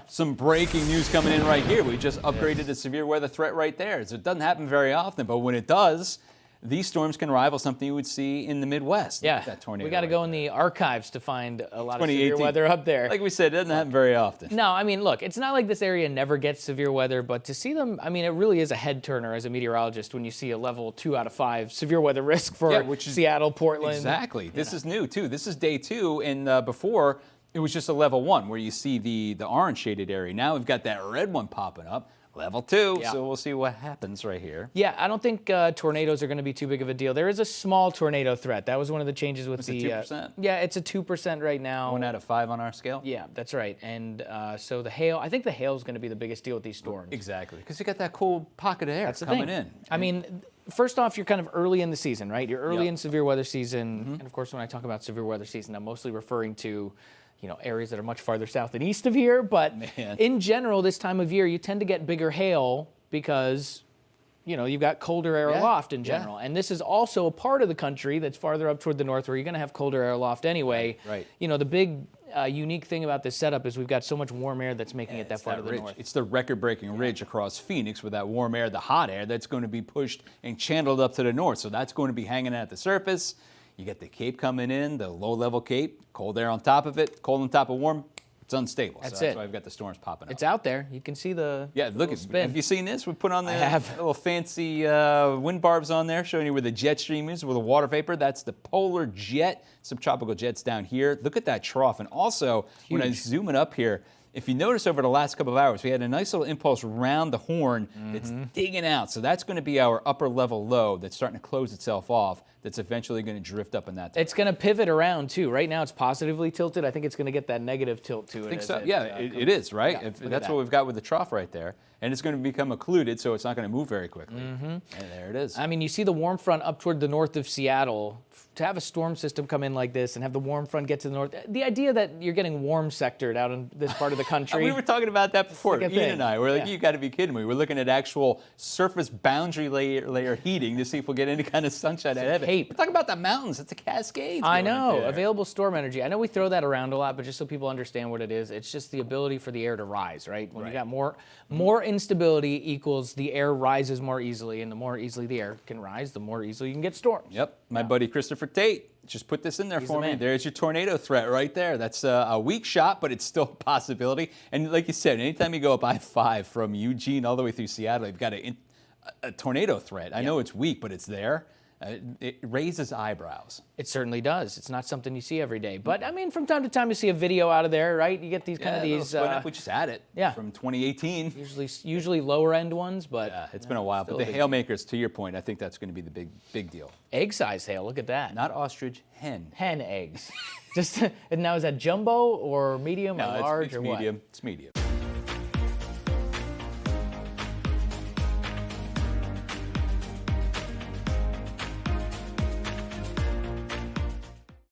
Some breaking news coming in right here. We just upgraded the severe weather threat right there. So it doesn't happen very often, but when it does, these storms can rival something you would see in the Midwest. Yeah, that tornado we got to right go in there. the archives to find a lot of severe weather up there. Like we said, it doesn't happen very often. No, I mean, look, it's not like this area never gets severe weather, but to see them, I mean, it really is a head turner as a meteorologist when you see a level 2 out of 5 severe weather risk for which is, Seattle, Portland. Exactly. This is new, too. This is day 2, and before, it was just a level 1 where you see the orange shaded area. Now we've got that red one popping up. Level 2, so we'll see what happens right here. Yeah, I don't think tornadoes are going to be too big of a deal. There is a small tornado threat. That was one of the changes with the 2%. Yeah, it's a 2% right now. 1 out of 5 on our scale. Yeah, that's right. And so the hail, I think the hail is going to be the biggest deal with these storms. Exactly, because you got that cool pocket of air coming in. I mean, first off, you're kind of early in the season, right? You're early in severe weather season, and of course, when I talk about severe weather season, I'm mostly referring to areas that are much farther south and east of here. But in general, this time of year, you tend to get bigger hail because, you've got colder air aloft in general. And this is also a part of the country that's farther up toward the north where you're going to have colder air aloft anyway. Right. The big unique thing about this setup is we've got so much warm air that's making it that far to the north. It's the record-breaking ridge across Phoenix with that warm air, the hot air that's going to be pushed and channeled up to the north. So that's going to be hanging at the surface. You get the Cape coming in, the low-level Cape, cold air on top of it, cold on top of warm. It's unstable. That's why we've got the storms popping up. It's out there. You can see the look. spin. Have you seen this? We put on the little fancy wind barbs on there, showing you where the jet stream is with the water vapor. That's the polar jet. Subtropical jets down here. Look at that trough. And also, when I zoom it up here, if you notice over the last couple of hours, we had a nice little impulse around the horn that's digging out. So that's going to be our upper level low that's starting to close itself off. That's eventually going to drift up in that direction. It's going to pivot around too. Right now it's positively tilted. I think it's going to get that negative tilt to it. I think so. It is, right? Yeah, That's what we've got with the trough right there. And it's going to become occluded, so it's not going to move very quickly. And there it is. I mean, you see the warm front up toward the north of Seattle. To have a storm system come in like this and have the warm front get to the north, the idea that you're getting warm sectored out in this part of the country. We were talking about that before, like Ian and I. We're like, you got to be kidding me. We're looking at actual surface boundary layer heating to see if we'll get any kind of sunshine out of it. We're talking about the mountains. It's a cascade. I know. Available storm energy. I know we throw that around a lot, but just so people understand what it is, it's just the ability for the air to rise, right? When you got more instability equals the air rises more easily, and the more easily the air can rise, the more easily you can get storms. Yep. My buddy Christopher Tate just put this in there for me. There's your tornado threat right there. That's a weak shot, but it's still a possibility. And like you said, anytime you go up I-5 from Eugene all the way through Seattle, you've got a tornado threat. I know it's weak, but it's there. It raises eyebrows. It certainly does. It's not something you see every day. But, I mean, from time to time you see a video out of there, right? You get these kind of these... we just had it from 2018. Usually lower-end ones, but... Yeah, it's been a while. But the hail makers, to your point, I think that's going to be the big deal. Egg-size hail, look at that. Not ostrich, hen. Hen eggs. And now, is that jumbo or medium or large it's or medium. what? It's medium.